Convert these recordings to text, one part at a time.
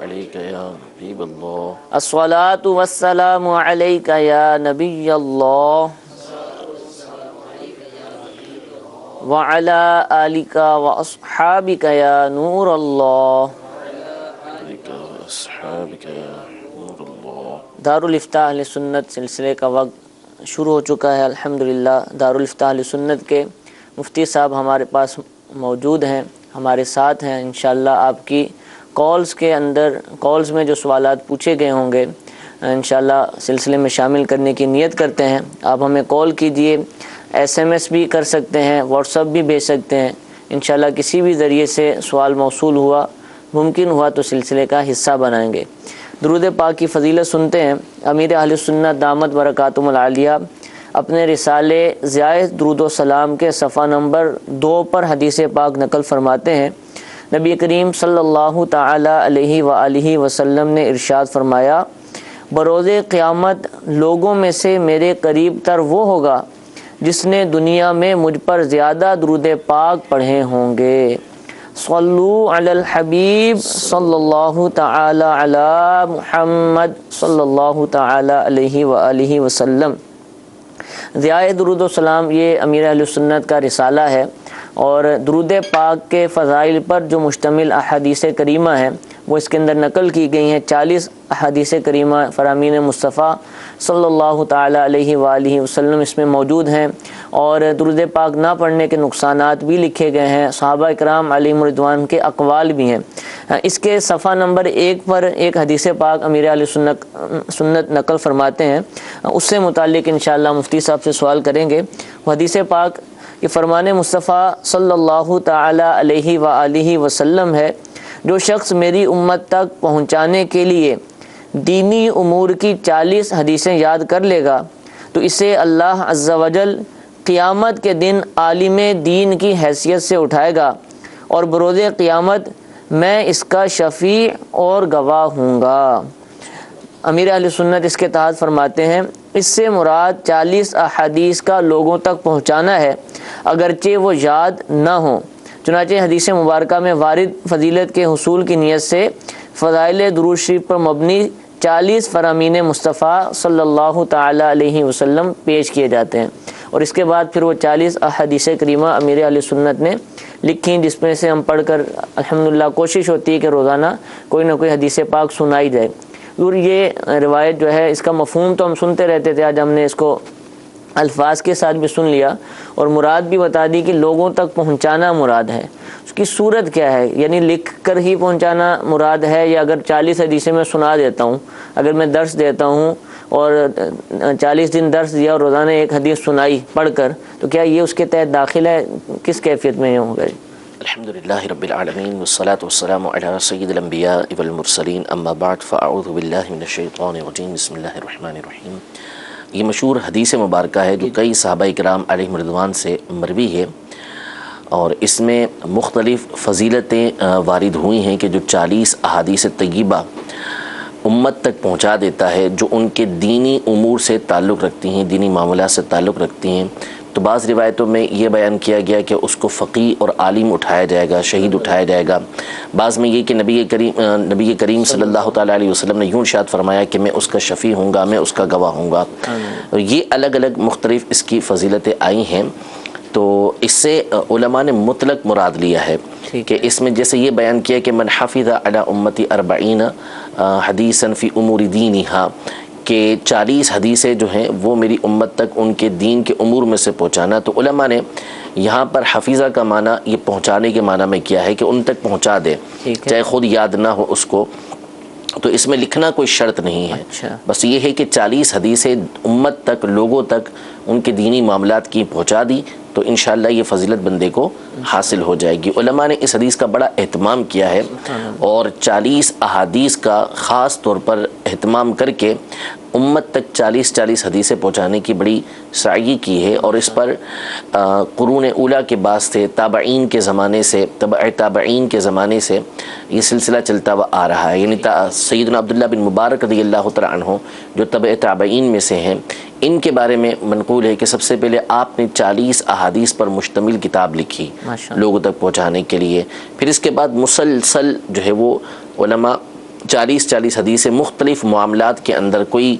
علیک یا حبیب اللہ الصلاۃ والسلام علیک یا نبی اللہ وعلی آلک واصحابک یا نور اللہ۔ علیک اصحابک یا نور اللہ۔ دارالفتاح اہل سنت سلسلے کا وقت شروع ہو چکا ہے۔ الحمدللہ دارالفتاح اہل سنت کے مفتی صاحب ہمارے پاس موجود ہیں، ہمارے ساتھ ہیں۔ انشاءاللہ آپ کی کالز میں جو سوالات پوچھے گئے ہوں گے انشاءاللہ سلسلے میں شامل کرنے کی نیت کرتے ہیں۔ آپ ہمیں کال کیجئے، ایس ایم ایس بھی کر سکتے ہیں، واٹس ایپ بھی بھیج سکتے ہیں۔ انشاءاللہ کسی بھی ذریعے سے سوال موصول ہوا، ممکن ہوا تو سلسلے کا حصہ بنائیں گے۔ درود پاک کی فضیلت سنتے ہیں۔ امیر اہل سنت دامت برکاتہم العالیہ اپنے رسالے ضیاء درود و سلام کے صفحہ نمبر 2 پر حدیث پاک نقل فرماتے ہیں۔ نبی کریم صلی اللہ تعالی علیہ وآلہ وسلم نے ارشاد فرمایا، بروز قیامت لوگوں میں سے میرے قریب تر وہ ہوگا جس نے دنیا میں مجھ پر زیادہ درود پاک پڑھے ہوں گے۔ صلو علی الحبیب صلی اللہ تعالی علی محمد صلی اللہ تعالی علیہ وآلہ وسلم۔ ضیاء درود و سلام یہ امیر اہل سنت کا رسالہ ہے، اور درود پاک کے فضائل پر جو مشتمل احادیث کریمہ ہیں وہ اس کے اندر نقل کی گئی ہیں۔ 40 احادیث کریمہ فرامین مصطفیٰ صلی اللہ تعالی علیہ وآلہ وسلم اس میں موجود ہیں، اور درود پاک نہ پڑھنے کے نقصانات بھی لکھے گئے ہیں۔ صحابہ کرام علیہم رضوان کے اقوال بھی ہیں۔ اس کے صفحہ نمبر 1 پر ایک حدیث پاک امیر اہل سنت نقل فرماتے ہیں، اس سے متعلق انشاءاللہ مفتی صاحب سے سوال کریں گے۔ وہ حدیث پاک یہ فرمان مصطفیٰ صلی اللہ تعالی علیہ وآلہ وسلم ہے، جو شخص میری امت تک پہنچانے کے لیے دینی امور کی 40 حدیثیں یاد کر لے گا تو اسے اللہ عز و جل قیامت کے دن عالم دین کی حیثیت سے اٹھائے گا، اور بروز قیامت میں اس کا شفیع اور گواہ ہوں گا۔ امیر اہل سنت اس کے تحت فرماتے ہیں، اس سے مراد 40 احادیث کا لوگوں تک پہنچانا ہے، اگرچہ وہ یاد نہ ہوں۔ چنانچہ حدیث مبارکہ میں وارد فضیلت کے حصول کی نیت سے فضائل درود شریف پر مبنی 40 فرامین مصطفیٰ صلی اللہ تعالی علیہ وسلم پیش کیے جاتے ہیں، اور اس کے بعد پھر وہ 40 احادیث کریمہ امیر اہل سنت نے لکھی، جس میں سے ہم پڑھ کر الحمدللہ کوشش ہوتی ہے کہ روزانہ کوئی نہ کوئی حدیث پاک سنائی جائے۔ اور یہ روایت جو ہے اس کا مفہوم تو ہم سنتے رہتے تھے، آج ہم نے اس کو الفاظ کے ساتھ بھی سن لیا اور مراد بھی بتا دی کہ لوگوں تک پہنچانا مراد ہے۔ اس کی صورت کیا ہے، یعنی لکھ کر ہی پہنچانا مراد ہے، یا اگر 40 حدیثیں میں سنا دیتا ہوں، اگر میں درس دیتا ہوں اور 40 دن درس دیا اور روزانہ ایک حدیث سنائی پڑھ کر، تو کیا یہ اس کے تحت داخل ہے؟ کس کیفیت میں یہ ہوگا؟ الحمدللہ رب العالمین والصلاة والسلام علی سید الانبیاء والمرسلین، اما بعد فاعوذ باللہ من الشیطان الرجیم، بسم اللہ الرحمن الرحیم۔ یہ مشہور حدیث مبارکہ ہے جو کئی صحابہ کرام علیہم رضوان سے مروی ہے، اور اس میں مختلف فضیلتیں وارد ہوئی ہیں کہ جو 40 احادیث طیبہ امت تک پہنچا دیتا ہے، جو ان کے دینی امور سے تعلق رکھتی ہیں، دینی معاملات سے تعلق رکھتی ہیں۔ تو بعض روایتوں میں یہ بیان کیا گیا کہ اس کو فقیہ اور عالم اٹھایا جائے گا، شہید اٹھایا جائے گا۔ بعض میں یہ کہ نبی کریم صلی اللہ تعالیٰ علیہ وسلم نے یوں ارشاد فرمایا کہ میں اس کا شفیع ہوں گا، میں اس کا گواہ ہوں گا۔ یہ الگ الگ مختلف اس کی فضیلتیں آئی ہیں۔ تو اس سے علماء نے مطلق مراد لیا ہے کہ اس میں جیسے یہ بیان کیا کہ من حفظ علی امتی 40 حدیثا فی امور دینہا، کہ 40 حدیثیں جو ہیں وہ میری امت تک ان کے دین کے امور میں سے پہنچانا۔ تو علماء نے یہاں پر حفیظہ کا معنی یہ پہنچانے کے معنی میں کیا ہے کہ ان تک پہنچا دے، چاہے خود یاد نہ ہو اس کو۔ تو اس میں لکھنا کوئی شرط نہیں ہے، بس یہ ہے کہ 40 حدیثیں امت تک، لوگوں تک ان کے دینی معاملات کی پہنچا دی تو انشاءاللہ یہ فضیلت بندے کو حاصل ہو جائے گی۔ علماء نے اس حدیث کا بڑا اہتمام کیا ہے، اور 40 احادیث کا خاص طور پر اہتمام کر کے امت تک 40 حدیثیں پہنچانے کی بڑی سعی کی ہے، اور اس پر قرون اولیٰ کے بعد سے تابعین کے زمانے سے، تابعین کے زمانے سے یہ سلسلہ چلتا ہوا آ رہا ہے۔ یعنی سیدنا عبداللہ بن مبارک رضی اللہ تعالیٰ عنہ جو تابعین میں سے ہیں، ان کے بارے میں منقول ہے کہ سب سے پہلے آپ نے 40 احادیث پر مشتمل کتاب لکھی لوگوں تک پہنچانے کے لیے۔ پھر اس کے بعد مسلسل جو ہے وہ علماء 40 حدیثیں مختلف معاملات کے اندر، کوئی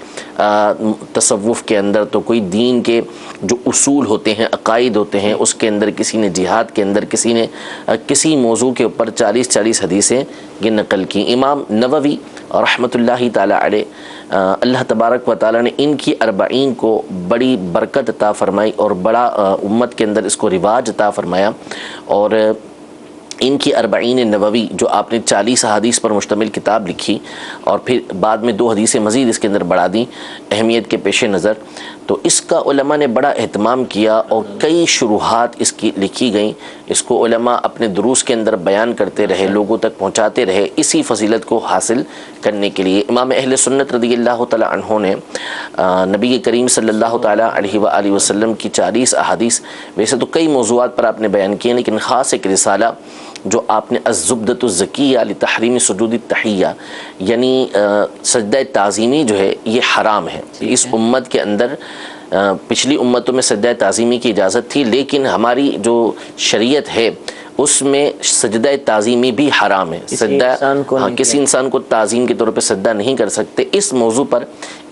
تصوف کے اندر تو کوئی دین کے جو اصول ہوتے ہیں، عقائد ہوتے ہیں، اس کے اندر کسی نے جہاد کے اندر، کسی نے کسی موضوع کے اوپر 40 حدیثیں یہ نقل کی۔ امام نووی رحمۃ اللہ تعالی علیہ، اللہ تبارک و تعالی نے ان کی 40 کو بڑی برکت عطا فرمائی اور بڑا امت کے اندر اس کو رواج عطا فرمایا، اور ان کی 40 نووی جو آپ نے 40 احادیث پر مشتمل کتاب لکھی، اور پھر بعد میں 2 حدیثیں مزید اس کے اندر بڑھا دیں اہمیت کے پیش نظر، تو اس کا علماء نے بڑا اہتمام کیا اور کئی شروحات اس کی لکھی گئیں۔ اس کو علماء اپنے دروس کے اندر بیان کرتے رہے، لوگوں تک پہنچاتے رہے، اسی فضیلت کو حاصل کرنے کے لیے۔ امام اہل سنت رضی اللہ تعالی عنہ نے نبی کریم صلی اللہ تعالی علیہ وآلہ وسلم کی 40 احادیث، ویسے تو کئی موضوعات پر آپ نے بیان کیے، لیکن خاص ایک رسالہ جو آپ نے الزبدۃ الزکیہ لتحریم سجود التحیہ، یعنی سجدہ تعظیمی جو ہے یہ حرام ہے۔ اس امت کے اندر پچھلی امتوں میں سجدہ تعظیمی کی اجازت تھی، لیکن ہماری جو شریعت ہے اس میں سجدہ تعظیمی بھی حرام ہے۔ کسی انسان کو تعظیم کے طور پہ سجدہ نہیں کر سکتے۔ اس موضوع پر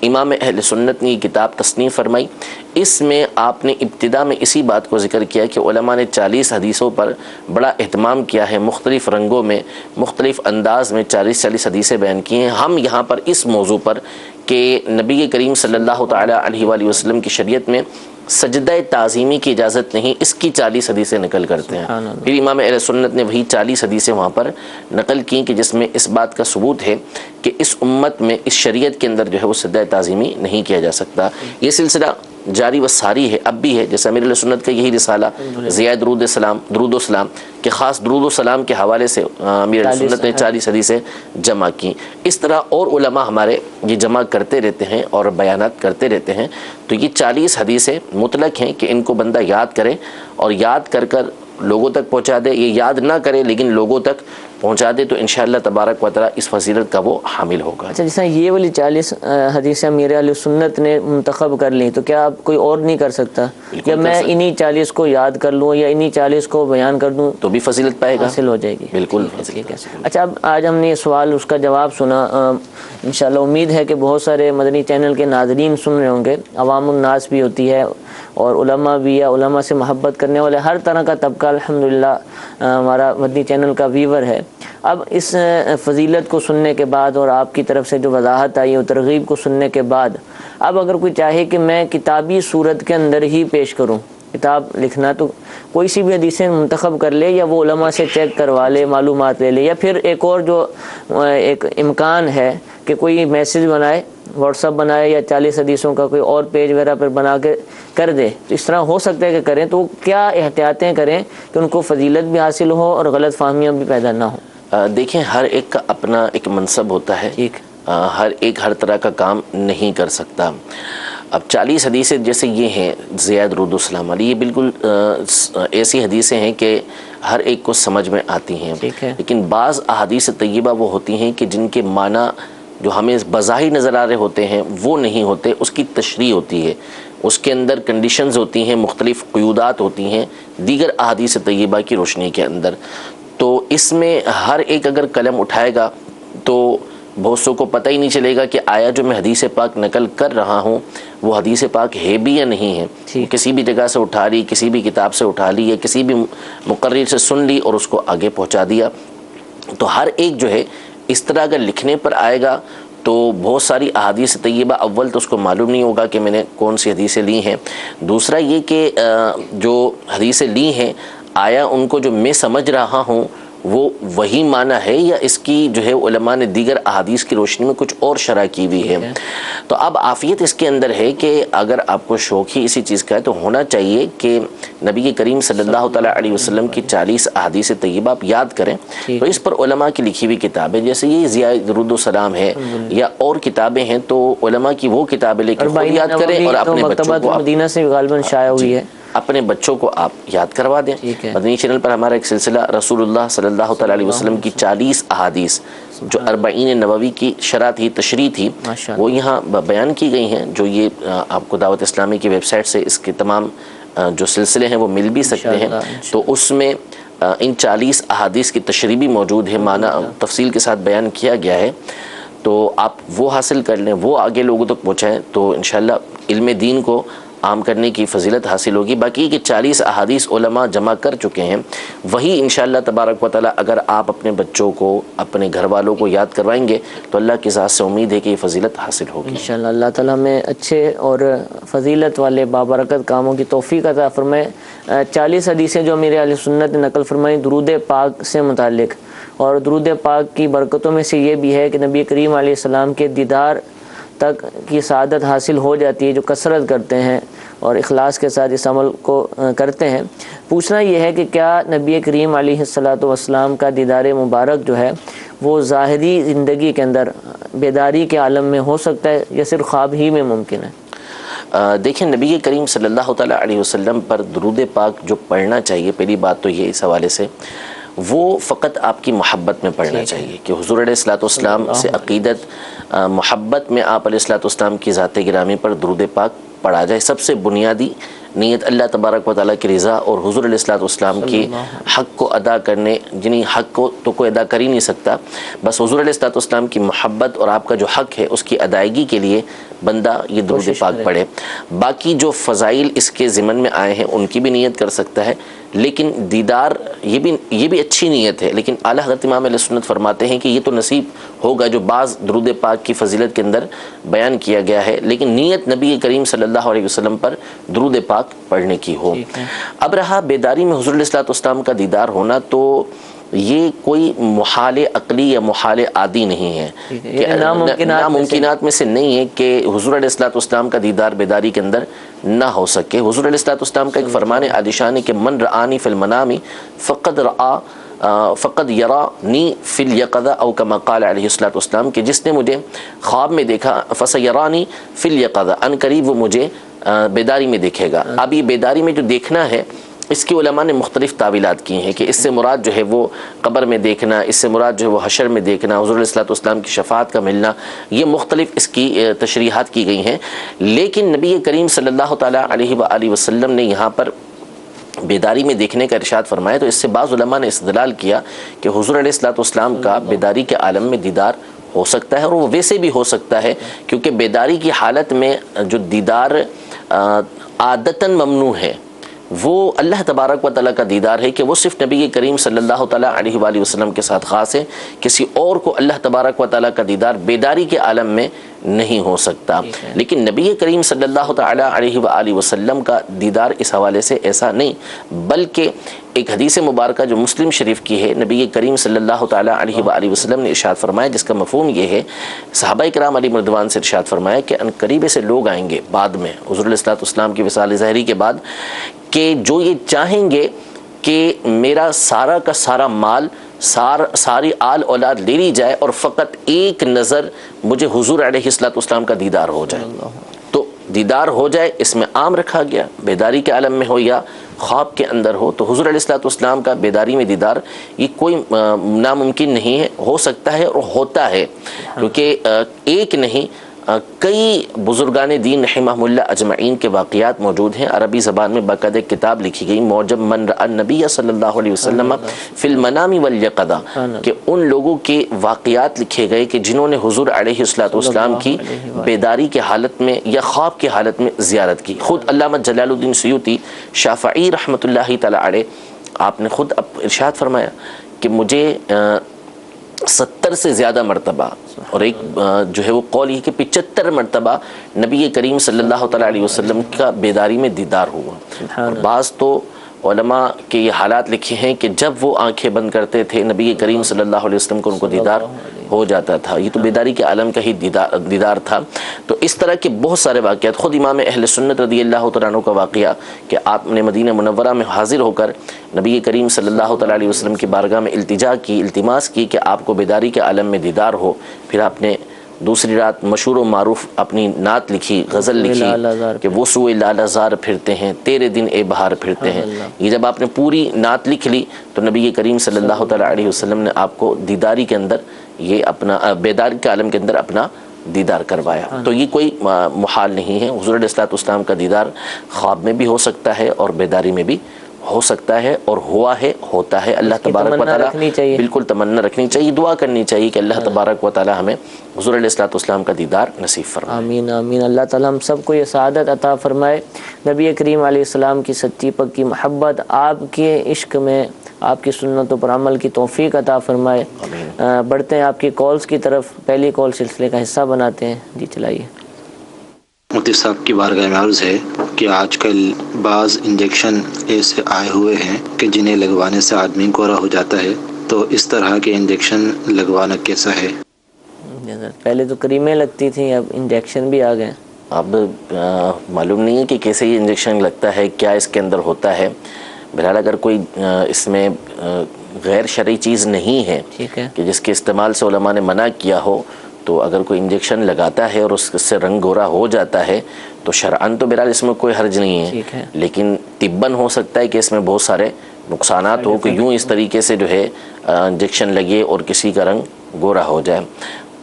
امام اہل سنت نے یہ کتاب تصنیف فرمائی۔ اس میں آپ نے ابتدا میں اسی بات کو ذکر کیا کہ علماء نے 40 حدیثوں پر بڑا اہتمام کیا ہے، مختلف رنگوں میں، مختلف انداز میں 40 حدیثیں بیان کی ہیں۔ ہم یہاں پر اس موضوع پر کہ نبی کریم صلی اللہ تعالی علیہ وآلہ وسلم کی شریعت میں سجدہ تعظیمی کی اجازت نہیں، اس کی 40 حدیثیں نقل کرتے ہیں۔ پھر امام اہل سنت نے وہی 40 حدیثیں وہاں پر نقل کی کہ جس میں اس بات کا ثبوت ہے کہ اس امت میں اس شریعت کے اندر جو ہے وہ سجدہ تعظیمی نہیں کیا جا سکتا۔ یہ سلسلہ جاری و ساری ہے، اب بھی ہے، جیسے امیر علیہ سنت کا یہی رسالہ ضیاء درود و سلام کہ خاص درود و سلام کے حوالے سے امیر علیہ سنت نے 40 حدیثیں جمع کی۔ اس طرح اور علماء ہمارے یہ جمع کرتے رہتے ہیں اور بیانات کرتے رہتے ہیں۔ تو یہ 40 حدیثیں مطلق ہیں کہ ان کو بندہ یاد کرے اور یاد کر کر لوگوں تک پہنچا دے، یہ یاد نہ کرے لیکن لوگوں تک پہنچا دے تو انشاءاللہ تبارک و تعالی اس فضیلت کا وہ حامل ہوگا۔ اچھا، جیسا یہ والی 40 حدیثیں امیر علیہ سنت نے منتخب کر لی، تو کیا آپ کوئی اور نہیں کر سکتا کہ میں انہی 40 کو یاد کر لوں یا انہی 40 کو بیان کر دوں تو بھی فضیلت پائے گا، حاصل ہو جائے گی؟ بالکل۔ اچھا، اب آج ہم نے یہ سوال اس کا جواب سنا، انشاءاللہ امید ہے کہ بہت سارے مدنی چینل کے ناظرین سن رہے ہوں گے۔ عوام الناس بھی ہوتی ہے اور علماء بھی، یا علماء سے محبت کرنے والے، ہر طرح کا طبقہ الحمدللہ ہمارا مدنی چینل کا ویور ہے۔ اب اس فضیلت کو سننے کے بعد اور آپ کی طرف سے جو وضاحت آئی ہے، ترغیب کو سننے کے بعد، اب اگر کوئی چاہے کہ میں کتابی صورت کے اندر ہی پیش کروں، کتاب لکھنا، تو کوئی سی بھی حدیثیں منتخب کر لے یا وہ علماء سے چیک کروا لے، معلومات لے لے، یا پھر ایک اور جو ایک امکان ہے کہ کوئی میسیج بنائے، واٹس ایپ بنائے یا 40 حدیثوں کا کوئی اور پیج وغیرہ پر بنا کے کر دے، تو اس طرح ہو سکتا ہے کہ کریں، تو کیا احتیاطیں کریں کہ ان کو فضیلت بھی حاصل ہو اور غلط فہمیاں بھی پیدا نہ ہوں؟ دیکھیں، ہر ایک کا اپنا ایک منصب ہوتا ہے، ہر ایک ہر طرح کا کام نہیں کر سکتا۔ اب 40 حدیثیں جیسے یہ ہیں ضیاء درود و سلام علی، یہ بالکل ایسی حدیثیں ہیں کہ ہر ایک کو سمجھ میں آتی ہیں، لیکن بعض احادیث طیبہ وہ ہوتی ہیں کہ جن کے معنی جو ہمیں بظاہر نظر آ رہے ہوتے ہیں وہ نہیں ہوتے، اس کی تشریح ہوتی ہے، اس کے اندر کنڈیشنز ہوتی ہیں، مختلف قیودات ہوتی ہیں دیگر احادیث طیبہ کی روشنی کے اندر۔ تو اس میں ہر ایک اگر قلم اٹھائے گا تو بہت سو کو پتہ ہی نہیں چلے گا کہ آیا جو میں حدیث پاک نقل کر رہا ہوں وہ حدیث پاک ہے بھی یا نہیں ہے۔ کسی بھی جگہ سے اٹھا لی، کسی بھی کتاب سے اٹھا لی، یا کسی بھی مقرر سے سن لی اور اس کو آگے پہنچا دیا۔ تو ہر ایک جو ہے اس طرح اگر لکھنے پر آئے گا تو بہت ساری احادیث طیبہ، اول تو اس کو معلوم نہیں ہوگا کہ میں نے کون سی حدیثیں لی ہیں، دوسرا یہ کہ جو حدیثیں لی ہیں آیا ان کو جو میں سمجھ رہا ہوں وہ وہی معنی ہے یا اس کی جو ہے علماء نے دیگر احادیث کی روشنی میں کچھ اور شرح کی ہوئی ہے۔ تو اب عافیت اس کے اندر ہے کہ اگر آپ کو شوق ہی اسی چیز کا ہے تو ہونا چاہیے کہ نبی کریم صلی اللہ تعالیٰ علیہ وسلم کی 40 احادیث طیبہ آپ یاد کریں۔ تو اس پر علماء کی لکھی ہوئی کتابیں جیسے یہ ضیاء درود و سلام ہے یا اور کتابیں ہیں، تو علماء کی وہ کتابیں لے کے خود یاد کریں اور اپنے بچوں کو، مدینہ سے غالباً شائع ہوئی ہے، اپنے بچوں کو آپ یاد کروا دیں۔ مدنی چینل پر ہمارا ایک سلسلہ رسول اللہ صلی اللہ تعالیٰ علیہ وسلم کی 40 احادیث جو 40 نووی کی شرح تھی، تشریح تھی، وہ یہاں بیان کی گئی ہیں، جو یہ آپ کو دعوت اسلامی کی ویب سائٹ سے اس کے تمام جو سلسلے ہیں وہ مل بھی سکتے ہیں۔ تو اس میں ان 40 احادیث کی تشریح بھی موجود ہے، معنی تفصیل کے ساتھ بیان کیا گیا ہے، تو آپ وہ حاصل کر لیں، وہ آگے لوگوں تک پہنچائیں، تو انشاءاللہ علم دین کو عام کرنے کی فضیلت حاصل ہوگی۔ باقی کہ 40 احادیث علماء جمع کر چکے ہیں، وہی انشاءاللہ تبارک و تعالی اگر آپ اپنے بچوں کو، اپنے گھر والوں کو یاد کروائیں گے تو اللہ کی ذات سے امید ہے کہ یہ فضیلت حاصل ہوگی انشاءاللہ۔ اللہ تعالیٰ ہمیں اچھے اور فضیلت والے بابرکت کاموں کی توفیق عطا فرمائے۔ 40 حدیثیں جو امیر اہل سنت نے نقل فرمائی درود پاک سے متعلق، اور درود پاک کی برکتوں میں سے یہ بھی ہے کہ نبی کریم علیہ السلام کے دیدار تک کی سعادت حاصل ہو جاتی ہے جو کثرت کرتے ہیں اور اخلاص کے ساتھ اس عمل کو کرتے ہیں۔ پوچھنا یہ ہے کہ کیا نبی کریم علیہ السلام کا دیدار مبارک جو ہے وہ ظاہری زندگی کے اندر بیداری کے عالم میں ہو سکتا ہے یا صرف خواب ہی میں ممکن ہے؟ دیکھیں، نبی کریم صلی اللہ تعالیٰ علیہ وسلم پر درود پاک جو پڑھنا چاہیے، پہلی بات تو یہ اس حوالے سے وہ فقط آپ کی محبت میں پڑھنا چاہیے کہ حضور علیہ السلام سے عقیدت، محبت میں آپ علیہ السلام کی ذات گرامی پر درود پاک پڑھا جائے۔ سب سے بنیادی نیت اللہ تبارک و تعالیٰ کی رضا اور حضور علیہ السلام کی حق کو ادا کرنے، یعنی حق کو تو کوئی ادا کر ہی نہیں سکتا، بس حضور علیہ السلام کی محبت اور آپ کا جو حق ہے اس کی ادائیگی کے لیے بندہ یہ درود پاک پڑھے۔ باقی جو فضائل اس کے ضمن میں آئے ہیں ان کی بھی نیت کر سکتا ہے، لیکن دیدار یہ بھی اچھی نیت ہے، لیکن اعلیٰ حضرت امام علیہ سنت فرماتے ہیں کہ یہ تو نصیب ہوگا جو بعض درود پاک کی فضیلت کے اندر بیان کیا گیا ہے، لیکن نیت نبی کریم صلی اللہ علیہ وسلم پر درود پاک پڑھنے کی ہو۔ اب رہا بیداری میں حضور علیہ السلام کا دیدار ہونا، تو یہ کوئی محال عقلی یا محال عادی نہیں ہے، کہ ناممکنات میں سے نہیں ہے کہ حضور علیہ السلام کا دیدار بیداری کے اندر نہ ہو سکے۔ حضور علیہ السلام کا ایک فرمان عالی شان ہے کہ من رآنی فی المنام فقد یرانی فی الیقظہ او کما قال علیہ السلام، کہ جس نے مجھے خواب میں دیکھا فسیرانی فی الیقظہ، ان قریب وہ مجھے بیداری میں دیکھے گا۔ اب یہ بیداری میں جو دیکھنا ہے اس کی علماء نے مختلف تعویلات کی ہیں کہ اس سے مراد جو ہے وہ قبر میں دیکھنا، اس سے مراد جو ہے وہ حشر میں دیکھنا، حضور علیہ السلام کی شفاعت کا ملنا، یہ مختلف اس کی تشریحات کی گئی ہیں، لیکن نبی کریم صلی اللہ تعالیٰ علیہ وآلہ وسلم نے یہاں پر بیداری میں دیکھنے کا ارشاد فرمایا، تو اس سے بعض علماء نے استدلال کیا کہ حضور علیہ السلام کا بیداری کے عالم میں دیدار ہو سکتا ہے، اور وہ ویسے بھی ہو سکتا ہے کیونکہ بیداری کی حالت میں جو دیدار عادتاً ممنوع ہے وہ اللہ تبارک و تعالیٰ کا دیدار ہے، کہ وہ صرف نبی کریم صلی اللہ تعالیٰ علیہ وآلہ وسلم کے ساتھ خاص ہے، کسی اور کو اللہ تبارک و تعالیٰ کا دیدار بیداری کے عالم میں نہیں ہو سکتا۔ لیکن نبی کریم صلی اللہ تعالیٰ علیہ وآلہ وسلم کا دیدار اس حوالے سے ایسا نہیں، بلکہ ایک حدیث مبارکہ جو مسلم شریف کی ہے، نبی کریم صلی اللہ تعالیٰ علیہ وآلہ وسلم نے ارشاد فرمایا، جس کا مفہوم یہ ہے، صحابہ کرام علی مردوان سے ارشاد فرمایا کہ ان قریب سے لوگ آئیں گے بعد میں حضور علیہ السلام کی وصال ظاہری کے بعد، کہ جو یہ چاہیں گے کہ میرا سارا کا سارا مال، ساری آل اولاد لے لی جائے اور فقط ایک نظر مجھے حضور علیہ السلام کا دیدار ہو جائے۔ تو دیدار ہو جائے اس میں عام رکھا گیا، بیداری کے عالم میں ہو یا خواب کے اندر ہو، تو حضور علیہ السلام کا بیداری میں دیدار یہ کوئی ناممکن نہیں ہے، ہو سکتا ہے اور ہوتا ہے، کیونکہ ایک نہیں کئی بزرگان دین رحمہم اللہ اجمعین کے واقعات موجود ہیں۔ عربی زبان میں باقاعدہ ایک کتاب لکھی گئی، معجم من رأى النبی صلی اللہ علیہ وسلم فی المنام والیقظہ، کہ ان لوگوں کے واقعات لکھے گئے کہ جنہوں نے حضور علیہ السلام کی بیداری کے حالت میں یا خواب کی حالت میں زیارت کی۔ خود علامہ جلال الدین سیوطی شافعی رحمۃ اللہ تعالی علیہ، آپ نے خود ارشاد فرمایا کہ مجھے 70 سے زیادہ مرتبہ، اور ایک جو ہے وہ قول یہ کہ 75 مرتبہ نبی کریم صلی اللہ تعالیٰ علیہ وسلم کا بیداری میں دیدار ہوا۔ اور بعض تو علماء کے یہ حالات لکھے ہیں کہ جب وہ آنکھیں بند کرتے تھے نبی کریم صلی اللہ علیہ وسلم کو ان کو دیدار ہو جاتا تھا۔ یہ تو بیداری کے عالم کا ہی دیدار تھا۔ تو اس طرح کے بہت سارے واقعات، خود امام اہل سنت رضی اللہ تعالیٰ عنہ کا واقعہ کہ آپ نے مدینہ منورہ میں حاضر ہو کر نبی کریم صلی اللہ تعالیٰ علیہ وسلم کی بارگاہ میں التجا کی، التماس کی کہ آپ کو بیداری کے عالم میں دیدار ہو، پھر آپ نے دوسری رات مشہور و معروف اپنی نعت لکھی، غزل لکھی کہ وہ سوئے لالہ زار پھرتے ہیں، تیرے دن اے بہار پھرتے ہیں۔ یہ جب آپ نے پوری نعت لکھ لی تو نبی کریم صلی اللہ تعالیٰ علیہ وسلم نے آپ کو دیداری کے اندر یہ اپنا بیداری کے عالم کے اندر اپنا دیدار کروایا۔ تو یہ کوئی محال نہیں ہے، حضور علیہ السلام کا دیدار خواب میں بھی ہو سکتا ہے اور بیداری میں بھی ہو سکتا ہے اور ہوا ہے، ہوتا ہے. اللہ تبارک و تعالیٰ بالکل تمنا رکھنی چاہیے، دعا کرنی چاہیے کہ اللہ تبارک و تعالیٰ ہمیں حضور علیہ الصلوۃ والسلام کا دیدار نصیب فرمائے. آمین آمین. اللہ تعالیٰ ہم سب کو یہ سعادت عطا فرمائے. نبی کریم علیہ السلام کی سچی پکی محبت، آپ کے عشق میں آپ کی سنتوں پر عمل کی توفیق عطا فرمائے. بڑھتے ہیں آپ کی کالز کی طرف. پہلی کال سلسلے کا حصہ بناتے ہیں. جی چلائیے. مفتی صاحب کی بارگاہ میں عرض ہے کہ آج کل بعض انجیکشن ایسے آئے ہوئے ہیں کہ جنہیں لگوانے سے آدمی گورا ہو جاتا ہے، تو اس طرح کے انجیکشن لگوانا کیسا ہے؟ پہلے تو کریمیں لگتی تھیں، اب انجیکشن بھی آ گئے. اب معلوم نہیں ہے کہ کیسے یہ انجیکشن لگتا ہے، کیا اس کے اندر ہوتا ہے. بہرحال اگر کوئی اس میں غیر شرعی چیز نہیں ہے کہ جس کے استعمال سے علماء نے منع کیا ہو، تو اگر کوئی انجیکشن لگاتا ہے اور اس سے رنگ گورا ہو جاتا ہے تو شرعاً تو بہرحال اس میں کوئی حرج نہیں ہے، لیکن طباً ہو سکتا ہے کہ اس میں بہت سارے نقصانات ہو کہ یوں اس طریقے سے جو ہے انجیکشن لگے اور کسی کا رنگ گورا ہو جائے.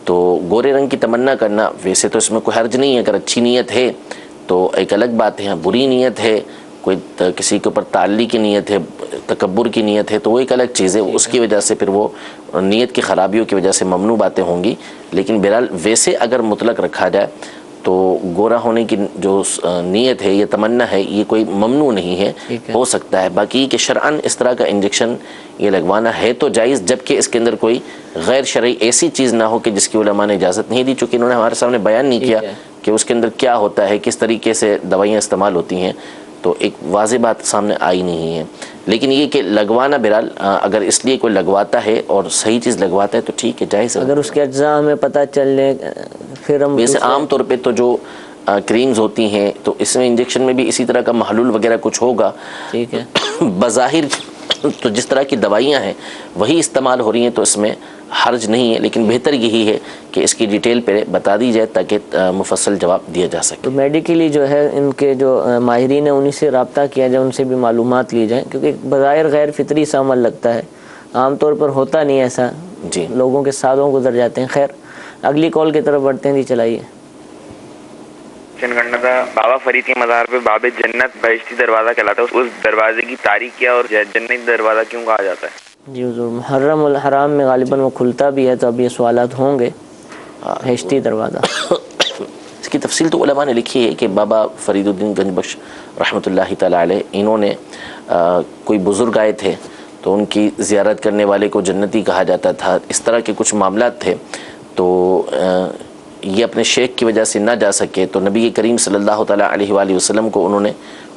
تو گورے رنگ کی تمنا کرنا ویسے تو اس میں کوئی حرج نہیں ہے. اگر اچھی نیت ہے تو ایک الگ بات ہے، بری نیت ہے، کوئی کسی کے اوپر تعلی کی نیت ہے، تکبر کی نیت ہے، تو وہ ایک الگ چیز ہے. اس کی وجہ سے پھر وہ نیت کی خرابیوں کی وجہ سے ممنوع باتیں ہوں گی. لیکن بہرحال ویسے اگر مطلق رکھا جائے تو گورا ہونے کی جو نیت ہے، یہ تمنا ہے، یہ کوئی ممنوع نہیں ہے، ہو سکتا ہے. باقی کہ شرعاً اس طرح کا انجیکشن یہ لگوانا ہے تو جائز، جبکہ اس کے اندر کوئی غیر شرعی ایسی چیز نہ ہو کہ جس کی علماء نے اجازت نہیں دی. چونکہ انہوں نے ہمارے سامنے بیان نہیں کیا کہ اس کے اندر کیا ہوتا ہے، کس طریقے سے دوائیاں استعمال ہوتی ہیں، تو ایک واضح بات سامنے آئی نہیں ہے. لیکن یہ کہ لگوانا بہرحال اگر اس لیے کوئی لگواتا ہے اور صحیح چیز لگواتا ہے تو ٹھیک ہے، جائز ہے. اگر اس کے اجزاء ہمیں پتہ چل لے پھر ہم ویسے عام طور پہ تو جو کریمز ہوتی ہیں تو اس میں انجیکشن میں بھی اسی طرح کا محلول وغیرہ کچھ ہوگا. ٹھیک ہے. بظاہر تو جس طرح کی دوائیاں ہیں وہی استعمال ہو رہی ہیں تو اس میں حرج نہیں ہے، لیکن بہتر یہی ہے کہ اس کی ڈیٹیل پہ بتا دی جائے تاکہ مفصل جواب دیا جا سکے. تو میڈیکلی جو ہے ان کے جو ماہرین ہیں انہی سے رابطہ کیا جائے، ان سے بھی معلومات لی جائیں، کیونکہ بظاہر غیر فطری سا عمل لگتا ہے، عام طور پر ہوتا نہیں ایسا. جی لوگوں کے سالوں گزر جاتے ہیں. خیر اگلی کال کی طرف بڑھتے ہیں. جی چلائیے. کرنا تھا بابا فرید کے مزار پہ باب جنت بہشتی دروازہ کہلاتا ہے، اس دروازے کی تاریخ کیا اور جنتی دروازہ کیوں کہا جاتا ہے؟ جی حضور، محرم الحرام میں غالباً وہ کھلتا بھی ہے، تو اب یہ سوالات ہوں گے. بہشتی دروازہ اس کی تفصیل تو علماء نے لکھی ہے کہ بابا فرید الدین گنج بخش رحمۃ اللہ تعالیٰ علیہ، انہوں نے کوئی بزرگ آئے تھے تو ان کی زیارت کرنے والے کو جنتی کہا جاتا تھا. اس طرح کے کچھ معاملات تھے، تو یہ اپنے شیخ کی وجہ سے نہ جا سکے تو نبی کریم صلی اللہ تعالیٰ علیہ وآلہ وسلم کو انہوں نے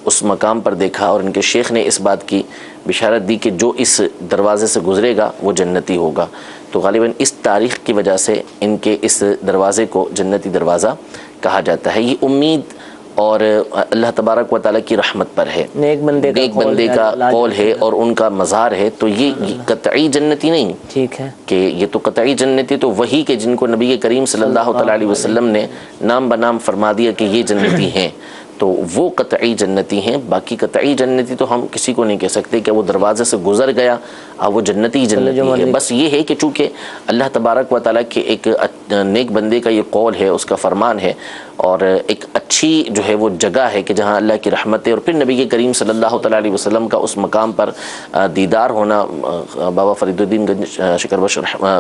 اس مقام پر دیکھا اور ان کے شیخ نے اس بات کی بشارت دی کہ جو اس دروازے سے گزرے گا وہ جنتی ہوگا. تو غالباً اس تاریخ کی وجہ سے ان کے اس دروازے کو جنتی دروازہ کہا جاتا ہے. یہ امید اور اللہ تبارک و تعالیٰ کی رحمت پر ہے، نیک بندے کا قول ہے اور ان کا مزار ہے، تو یہ قطعی جنتی نہیں. ٹھیک ہے کہ یہ تو قطعی جنتی تو وہی کہ جن کو نبی کریم صلی اللہ تعالیٰ علیہ وسلم نے نام بنام فرما دیا کہ یہ جنتی ہیں، تو وہ قطعی جنتی ہیں. باقی قطعی جنتی تو ہم کسی کو نہیں کہہ سکتے کہ وہ دروازے سے گزر گیا وہ جنتی ہے. بس یہ ہے کہ چونکہ اللہ تبارک و تعالیٰ کے ایک نیک بندے کا یہ قول ہے، اس کا فرمان ہے، اور ایک اچھی جو ہے وہ جگہ ہے کہ جہاں اللہ کی رحمت ہے، اور پھر نبی کریم صلی اللہ تعالیٰ علیہ وسلم کا اس مقام پر دیدار ہونا. بابا فرید الدین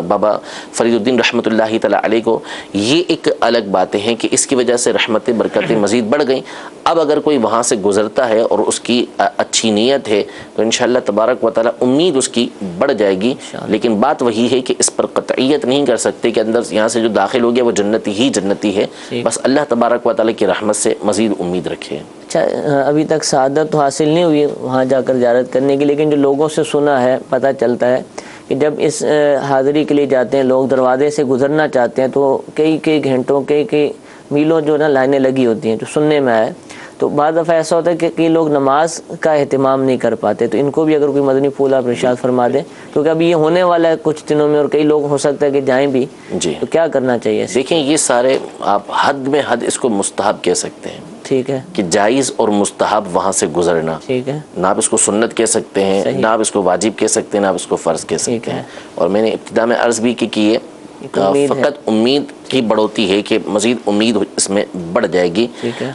بابا فرید الدین رحمۃ اللہ تعالیٰ علیہ کو یہ ایک الگ باتیں ہیں کہ اس کی وجہ سے رحمتیں برکتیں مزید بڑھ گئیں. اب اگر کوئی وہاں سے گزرتا ہے اور اس کی اچھی نیت ہے تو انشاءاللہ تبارک و تعالیٰ امید اس کی بڑھ جائے گی. لیکن بات وہی ہے کہ اس پر قطعیت نہیں کر سکتے کہ اندر یہاں سے جو داخل ہو گیا وہ جنتی ہی جنتی ہے. بس اللہ تبارک و تعالیٰ کی رحمت سے مزید امید رکھے. اچھا، ابھی تک سعادت تو حاصل نہیں ہوئی وہاں جا کر زیارت کرنے کی، لیکن جو لوگوں سے سنا ہے پتہ چلتا ہے کہ جب اس حاضری کے لیے جاتے ہیں لوگ، دروازے سے گزرنا چاہتے ہیں تو کئی گھنٹوں کئی میلوں جو نا لائنیں لگی ہوتی ہیں، جو سننے میں آئے. تو بعض دفعہ ایسا ہوتا ہے کہ کئی لوگ نماز کا اہتمام نہیں کر پاتے، تو ان کو بھی اگر کوئی مدنی پھول آپ ارشاد فرما دیں، کیونکہ ابھی یہ ہونے والا ہے کچھ دنوں میں اور کئی لوگ ہو سکتا ہے کہ جائیں بھی. جی تو کیا کرنا چاہیے؟ دیکھیں یہ سارے آپ حد میں حد اس کو مستحب کہہ سکتے ہیں. ٹھیک ہے کہ جائز اور مستحب وہاں سے گزرنا. ٹھیک ہے. نہ آپ اس کو سنت کہہ سکتے ہیں، نہ آپ اس کو واجب کہہ سکتے ہیں، نہ آپ اس کو فرض کہہ سکتے ہیں. اور میں نے ابتدا میں عرض بھی کی کہ یہ فقط امید کی بڑھوتی ہے کہ مزید امید اس میں بڑھ جائے گی.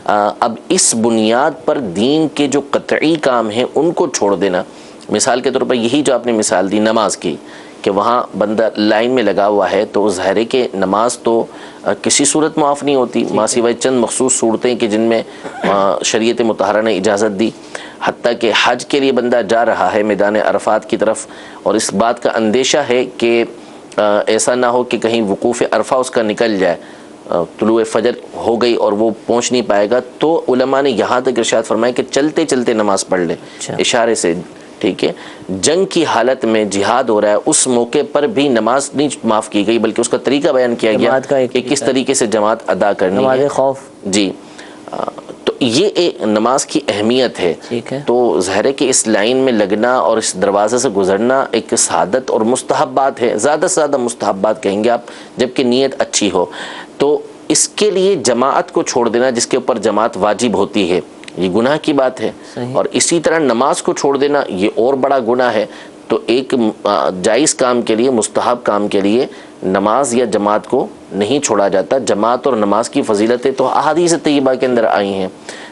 اب اس بنیاد پر دین کے جو قطعی کام ہیں ان کو چھوڑ دینا، مثال کے طور پر یہی جو آپ نے مثال دی نماز کی، کہ وہاں بندہ لائن میں لگا ہوا ہے تو ظاہر ہے کہ نماز تو کسی صورت معاف نہیں ہوتی ماں سوائے چند مخصوص صورتیں کہ جن میں شریعت مطہرہ نے اجازت دی. حتیٰ کہ حج کے لیے بندہ جا رہا ہے میدان عرفات کی طرف اور اس بات کا اندیشہ ہے کہ ایسا نہ ہو کہ کہیں وقوف عرفہ اس کا نکل جائے، طلوع فجر ہو گئی اور وہ پہنچ نہیں پائے گا، تو علماء نے یہاں تک ارشاد فرمایا کہ چلتے چلتے نماز پڑھ لے اشارے سے. ٹھیک ہے، جنگ کی حالت میں جہاد ہو رہا ہے اس موقع پر بھی نماز نہیں معاف کی گئی بلکہ اس کا طریقہ بیان کیا گیا کہ کس طریقے سے جماعت ادا کرنی ہے. نماز خوف جی، تو یہ ایک نماز کی اہمیت ہے. تو ظاہر ہے کہ اس لائن میں لگنا اور اس دروازے سے گزرنا ایک سعادت اور مستحبات ہے، زیادہ سے زیادہ مستحبات کہیں گے آپ، جبکہ نیت اچھی ہو. تو اس کے لیے جماعت کو چھوڑ دینا جس کے اوپر جماعت واجب ہوتی ہے یہ گناہ کی بات ہے، اور اسی طرح نماز کو چھوڑ دینا یہ اور بڑا گناہ ہے. تو ایک جائز کام کے لیے، مستحب کام کے لیے نماز یا جماعت کو نہیں چھوڑا جاتا. جماعت اور نماز کی فضیلتیں تو احادیث طیبہ کے اندر آئی ہیں.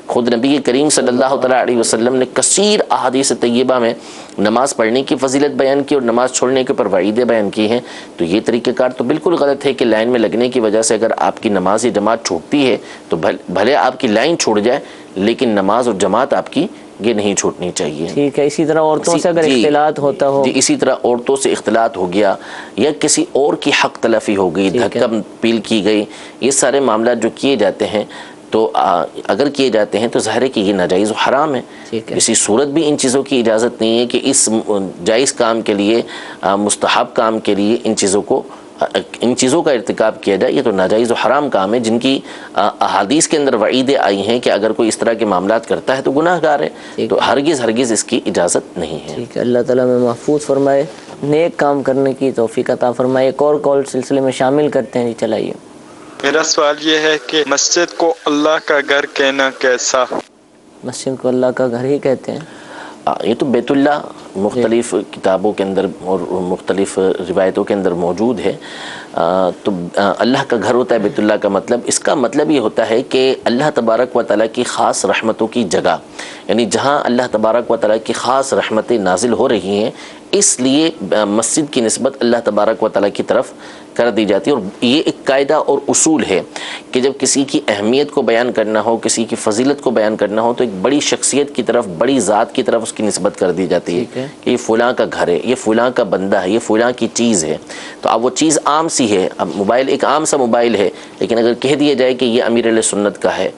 خود نبی کریم صلی اللہ تعالیٰ علیہ وسلم نے کثیر احادیث طیبہ میں نماز پڑھنے کی فضیلت بیان کی اور نماز چھوڑنے کے اوپر وعیدیں بیان کی ہیں. تو یہ طریقہ کار تو بالکل غلط ہے کہ لائن میں لگنے کی وجہ سے اگر آپ کی نماز یا جماعت چھوٹتی ہے تو بھلے آپ کی لائن چھوٹ جائے لیکن نماز اور جماعت آپ کی یہ نہیں چھوٹنی چاہیے. ٹھیک ہے، اسی طرح عورتوں سے اگر اختلاط ہوتا ہو، جی اسی طرح عورتوں سے اختلاط ہو گیا یا کسی اور کی حق تلفی ہو گئی، دھکم پیل کی گئی، یہ سارے معاملات جو کیے جاتے ہیں تو اگر کیے جاتے ہیں تو ظاہر ہے کہ یہ ناجائز و حرام ہے. کسی صورت بھی ان چیزوں کی اجازت نہیں ہے کہ اس جائز کام کے لیے، مستحب کام کے لیے ان چیزوں کا ارتکاب کیا جائے. یہ تو ناجائز و حرام کام ہے جن کی احادیث کے اندر وعیدیں آئی ہیں کہ اگر کوئی اس طرح کے معاملات کرتا ہے تو گناہ گار ہے. تو ہرگز اس کی اجازت نہیں ہے. ٹھیک ہے، اللہ تعالیٰ میں محفوظ فرمائے، نیک کام کرنے کی توفیق عطا فرمائے. ایک اور کال سلسلے میں شامل کرتے ہیں. جی چلائیے. میرا سوال یہ ہے کہ مسجد کو اللہ کا گھر کہنا کیسا؟ مسجد کو اللہ کا گھر ہی کہتے ہیں. یہ تو بیت اللہ مختلف کتابوں کے اندر اور مختلف روایتوں کے اندر موجود ہے. تو اللہ کا گھر ہوتا ہے بیت اللہ کا مطلب، اس کا مطلب یہ ہوتا ہے کہ اللہ تبارک و تعالیٰ کی خاص رحمتوں کی جگہ، یعنی جہاں اللہ تبارک و تعالیٰ کی خاص رحمتیں نازل ہو رہی ہیں اس لیے مسجد کی نسبت اللہ تبارک و تعالیٰ کی طرف کر دی جاتی ہے. اور یہ ایک قاعدہ اور اصول ہے کہ جب کسی کی اہمیت کو بیان کرنا ہو، کسی کی فضیلت کو بیان کرنا ہو تو ایک بڑی شخصیت کی طرف، بڑی ذات کی طرف اس کی نسبت کر دی جاتی ہے کہ یہ فلاں کا گھر ہے، یہ فلاں کا بندہ ہے، یہ فلاں کی چیز ہے. تو اب وہ چیز عام سی ہے، اب موبائل ایک عام سا موبائل ہے، لیکن اگر کہہ دیا جائے کہ یہ امیر علیہ سنت کا ہے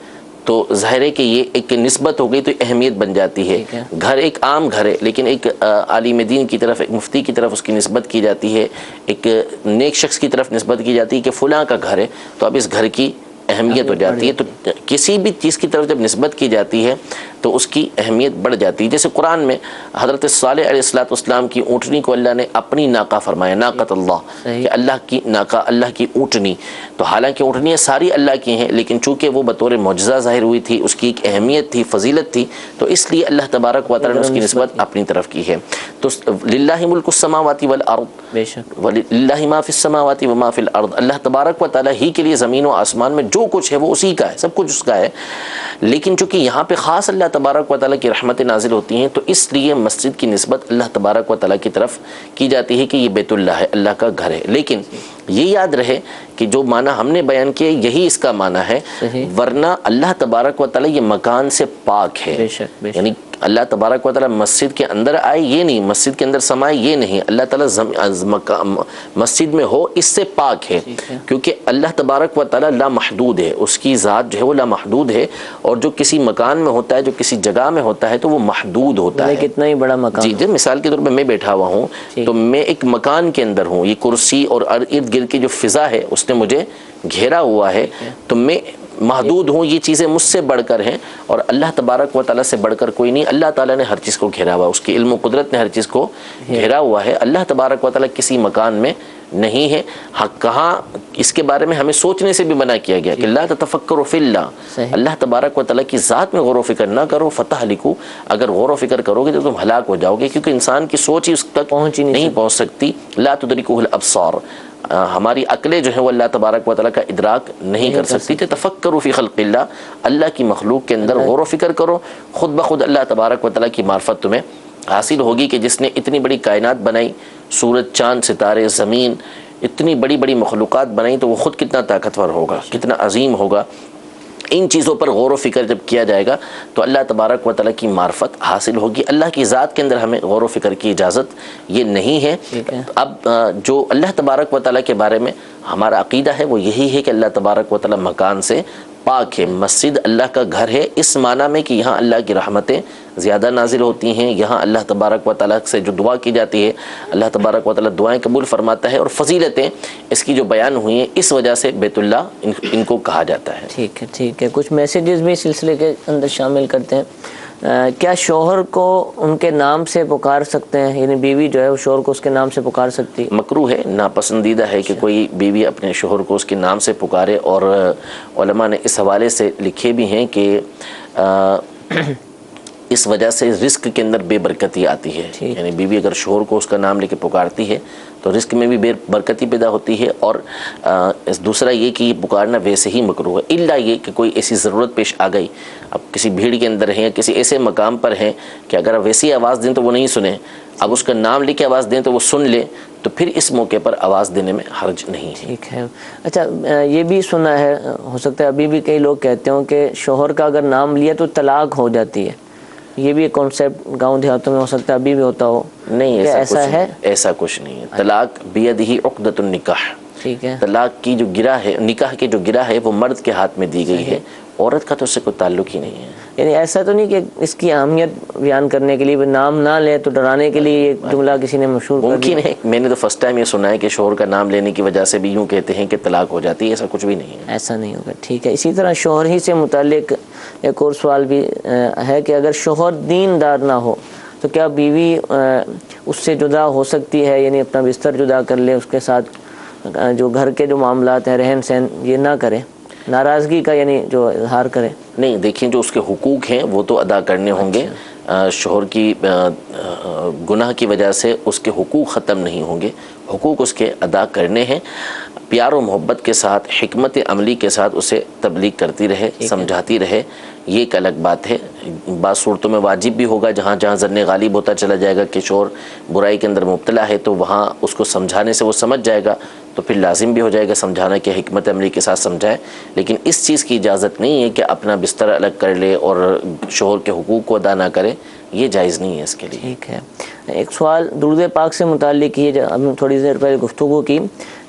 تو ظاہر ہے کہ یہ ایک نسبت ہو گئی تو اہمیت بن جاتی ہے. گھر ایک عام گھر ہے لیکن ایک عالم دین کی طرف، ایک مفتی کی طرف اس کی نسبت کی جاتی ہے، ایک نیک شخص کی طرف نسبت کی جاتی ہے کہ فلاں کا گھر ہے. تو اب اس گھر کی اہمیت ہو جاتی ہے. تو کسی بھی چیز کی طرف جب نسبت کی جاتی ہے تو اس کی اہمیت بڑھ جاتی ہے. جیسے قرآن میں حضرت صالح علیہ السلام کی اونٹنی کو اللہ نے اپنی ناقہ فرمایا، ناقۃ اللہ، کہ اللہ کی ناقہ، اللہ کی اونٹنی. تو حالانکہ اونٹنیاں ساری اللہ کی ہیں لیکن چونکہ وہ بطور معجزہ ظاہر ہوئی تھی، اس کی ایک اہمیت تھی، فضیلت تھی، تو اس لیے اللہ تبارک و تعالیٰ نے اس کی نسبت اپنی طرف کی ہے. تو للہ ملک السماوات والارض بے شک، وللہ ما فی السماوات وما فی الارض، اللہ تبارک و تعالیٰ ہی کے لیے زمین و آسمان میں جو کچھ ہے وہ اسی کا ہے، سب کچھ اس کا ہے. لیکن چونکہ یہاں پہ خاص اللہ تبارک و تعالیٰ کی رحمتیں نازل ہوتی ہیں تو اس لیے مسجد کی نسبت اللہ تبارک و تعالیٰ کی طرف کی جاتی ہے کہ یہ بیت اللہ ہے، اللہ کا گھر ہے. لیکن یہ یاد رہے کہ جو معنی ہم نے بیان کیا یہی اس کا معنی ہے، ورنہ اللہ تبارک و تعالیٰ یہ مکان سے پاک ہے. یعنی اللہ تبارک و تعالیٰ مسجد کے اندر آئے یہ نہیں، مسجد کے اندر سمائے یہ نہیں، اللہ تعالیٰ مسجد میں ہو اس سے پاک ہے. کیونکہ اللہ تبارک و تعالیٰ لامحدود ہے، اس کی ذات جو ہے وہ لامحدود ہے، اور جو کسی مکان میں ہوتا ہے، جو کسی جگہ میں ہوتا ہے تو وہ محدود ہوتا ہے. کتنا ہی بڑا مکان. جی مثال کے طور پہ میں بیٹھا ہوا ہوں تو میں ایک مکان کے اندر ہوں، یہ کرسی اور ارد گرد کی جو فضا ہے اس نے مجھے گھیرا ہوا ہے، تو میں محدود ہوں، یہ چیزیں مجھ سے بڑھ کر ہیں، اور اللہ تبارک و تعالیٰ سے بڑھ کر کوئی نہیں. اللہ تعالیٰ نے ہر چیز کو گھیرا ہوا، اس کی علم و قدرت نے ہر چیز کو گھیرا ہوا ہے. اللہ تبارک و تعالیٰ کسی مکان میں نہیں ہے. حق کہاں اس کے بارے میں ہمیں سوچنے سے بھی منع کیا گیا کہ لا تتفکروا فی اللہ، اللہ تبارک و تعالیٰ کی ذات میں غور و فکر نہ کرو، فتہلکوا، اگر غور و فکر کرو گے تو تم ہلاک ہو جاؤ گے، کیونکہ انسان کی سوچ ہی اس تک نہیں پہنچ سکتی. لا تدرکہ الابصار، ہماری عقلیں جو ہیں وہ اللہ تبارک و تعالیٰ کا ادراک نہیں کر سکتی. تفکروا فی خلق اللہ، اللہ کی مخلوق کے اندر غور و فکر کرو، خود بخود اللہ تبارک و تعالیٰ کی معرفت تمہیں حاصل ہوگی کہ جس نے اتنی بڑی کائنات بنائی، سورج، چاند، ستارے، زمین، اتنی بڑی بڑی مخلوقات بنائی، تو وہ خود کتنا طاقتور ہوگا، کتنا عظیم ہوگا. ان چیزوں پر غور و فکر جب کیا جائے گا تو اللہ تبارک و تعالیٰ کی معرفت حاصل ہوگی. اللہ کی ذات کے اندر ہمیں غور و فکر کی اجازت یہ نہیں ہے. اب جو اللہ تبارک و تعالیٰ کے بارے میں ہمارا عقیدہ ہے وہ یہی ہے کہ اللہ تبارک و تعالیٰ مکان سے پاک ہے. مسجد اللہ کا گھر ہے اس معنی میں کہ یہاں اللہ کی رحمتیں زیادہ نازل ہوتی ہیں، یہاں اللہ تبارک و تعالیٰ سے جو دعا کی جاتی ہے اللہ تبارک و تعالیٰ دعائیں قبول فرماتا ہے، اور فضیلتیں اس کی جو بیان ہوئی ہیں اس وجہ سے بیت اللہ ان کو کہا جاتا ہے. ٹھیک ہے. کچھ میسیجز بھی سلسلے کے اندر شامل کرتے ہیں. کیا شوہر کو ان کے نام سے پکار سکتے ہیں، یعنی بیوی جو ہے وہ شوہر کو اس کے نام سے پکار سکتی؟ مکروہ ہے، ناپسندیدہ ہے کہ کوئی بیوی اپنے شوہر کو اس کے نام سے پکارے، اور علماء نے اس حوالے سے لکھے بھی ہیں کہ اس وجہ سے رزق کے اندر بے برکتی آتی ہے. یعنی بیوی اگر شوہر کو اس کا نام لے کے پکارتی ہے تو رزق میں بھی بے برکتی پیدا ہوتی ہے. اور دوسرا یہ کہ یہ پکارنا ویسے ہی مکروہ ہے، الا یہ کہ کوئی ایسی ضرورت پیش آ گئی، اب کسی بھیڑ کے اندر ہیں یا کسی ایسے مقام پر ہیں کہ اگر آپ ویسی آواز دیں تو وہ نہیں سنیں، اب اس کا نام لے کے آواز دیں تو وہ سن لے، تو پھر اس موقع پر آواز دینے میں حرج نہیں ہے. ٹھیک ہے. اچھا، یہ بھی سنا ہے، ہو سکتا ہے ابھی بھی کئی لوگ کہتے ہوں کہ شوہر کا اگر نام لیا تو طلاق ہو جاتی ہے. یہ بھی ایک کانسیپٹ گاؤں دیہاتوں میں ہو سکتا ہے ابھی بھی ہوتا ہو. نہیں، ایسا ہے؟ ایسا کچھ نہیں ہے. طلاق بیدہ عقدۃ النکاح، ٹھیک ہے. طلاق کی جو گرہ ہے، نکاح کی جو گرہ ہے وہ مرد کے ہاتھ میں دی گئی ہے، عورت کا تو اس سے کوئی تعلق ہی نہیں ہے. یعنی ایسا تو نہیں کہ اس کی اہمیت بیان کرنے کے لیے نام نہ لے تو ڈرانے کے لیے یہ جملہ کسی نے مشہور کر دیا؟ ممکن ہے. میں نے تو فرسٹ ٹائم یہ سنا ہے کہ شوہر کا نام لینے کی وجہ سے بھی یوں کہتے ہیں کہ طلاق ہو جاتی ہے. ایسا کچھ بھی نہیں ہے. ایسا نہیں ہوگا. ٹھیک ہے. اسی طرح شوہر ہی سے متعلق ایک اور سوال بھی ہے کہ اگر شوہر دیندار نہ ہو تو کیا بیوی اس سے جدا ہو سکتی ہے، یعنی اپنا بستر جدا کر لے، اس کے ساتھ جو گھر کے جو معاملات ہیں، رہن سہن، یہ نہ کرے، ناراضگی کا یعنی جو اظہار کرے؟ نہیں، دیکھیں جو اس کے حقوق ہیں وہ تو ادا کرنے ہوں گے. شوہر کی گناہ کی وجہ سے اس کے حقوق ختم نہیں ہوں گے، حقوق اس کے ادا کرنے ہیں. پیار و محبت کے ساتھ، حکمت عملی کے ساتھ اسے تبلیغ کرتی رہے، سمجھاتی رہے، یہ ایک الگ بات ہے. بعض صورتوں میں واجب بھی ہوگا، جہاں جہاں ظن غالب ہوتا چلا جائے گا کہ شوہر برائی کے اندر مبتلا ہے تو وہاں اس کو سمجھانے سے وہ سمجھ جائے گا، تو پھر لازم بھی ہو جائے گا سمجھانا کہ حکمت عملی کے ساتھ سمجھائے. لیکن اس چیز کی اجازت نہیں ہے کہ اپنا بستر الگ کر لے اور شوہر کے حقوق کو ادا نہ کرے، یہ جائز نہیں ہے اس کے لیے. ٹھیک ہے. ایک سوال درود پاک سے متعلق یہ جو ہم تھوڑی دیر پہلے گفتگو کی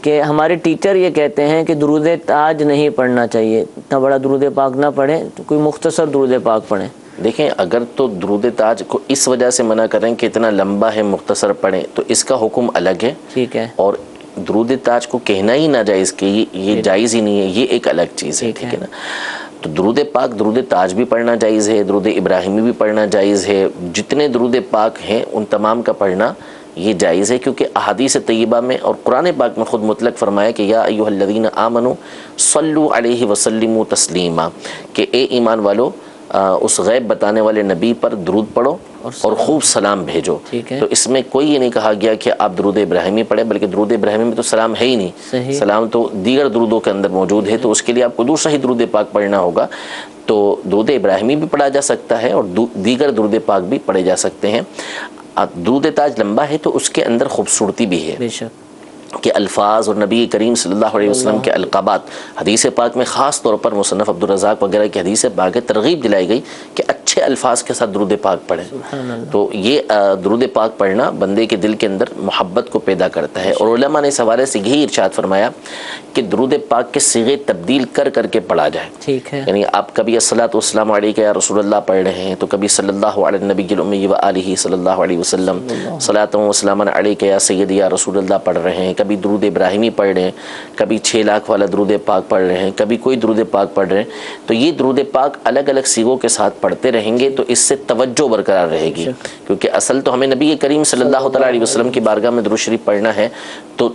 کہ ہمارے ٹیچر یہ کہتے ہیں کہ درود تاج نہیں پڑھنا چاہیے، اتنا بڑا درود پاک نہ پڑھیں، تو کوئی مختصر درود پاک پڑھیں. دیکھیں، اگر تو درود تاج کو اس وجہ سے منع کریں کہ اتنا لمبا ہے، مختصر پڑھیں، تو اس کا حکم الگ ہے. ٹھیک ہے. اور درود تاج کو کہنا ہی ناجائز کہ یہ جائز ہی نہیں ہے، یہ ایک الگ چیز ہے. ٹھیک ہے نا. تو درود پاک، درود تاج بھی پڑھنا جائز ہے، درود ابراہیمی بھی پڑھنا جائز ہے. جتنے درود پاک ہیں ان تمام کا پڑھنا یہ جائز ہے، کیونکہ احادیث طیبہ میں اور قرآن پاک میں خود مطلق فرمایا کہ یا ایھا الذین آمنوا صلوا علیہ وسلموا تسلیما، کہ اے ایمان والو اس غیب بتانے والے نبی پر درود پڑھو اور خوب سلام بھیجو. تو اس میں کوئی یہ نہیں کہا گیا کہ آپ درود ابراہیمی پڑھیں، بلکہ درود ابراہیمی میں تو سلام ہے ہی نہیں، سلام تو دیگر درودوں کے اندر موجود ہے. تو اس کے لیے آپ کو دوسرا ہی درود پاک پڑھنا ہوگا. تو درود ابراہیمی بھی پڑھا جا سکتا ہے اور دیگر درود پاک بھی پڑھے جا سکتے ہیں. درود تاج لمبا ہے تو اس کے اندر خوبصورتی بھی ہے، بے شک، کہ الفاظ اور نبی کریم صلی اللہ علیہ وسلم کے القابات حدیث پاک میں خاص طور پر مصنف عبدالرزاق وغیرہ کی حدیث پاک ترغیب دلائی گئی کہ اچھے الفاظ کے ساتھ درود پاک پڑھیں. تو یہ درود پاک پڑھنا بندے کے دل کے اندر محبت کو پیدا کرتا ہے. اور علماء نے اس حوالے سے یہی ارشاد فرمایا کہ درود پاک کے صیغے تبدیل کر کر کے پڑھا جائے. ٹھیک ہے. یعنی آپ کبھی الصلاۃ والسلام علیک یا رسول اللہ پڑھ رہے ہیں تو کبھی صلی اللہ علی النبی الامی و آلہ صلی اللہ علیہ وسلم، صلاۃ و سلاما علیک یا سیدی یا رسول اللہ پڑھ رہے ہیں، کبھی درود ابراہیمی پڑھ رہے ہیں، کبھی 6 لاکھ والا درود پاک پڑھ رہے ہیں، کبھی کوئی درود پاک پڑھ رہے ہیں، تو یہ درود پاک الگ الگ سیغوں کے ساتھ پڑھتے رہیں گے تو اس سے توجہ برقرار رہے گی، کیونکہ اصل تو ہمیں نبی کریم صلی اللہ تعالیٰ علیہ وسلم کی بارگاہ میں درود شریف پڑھنا ہے، تو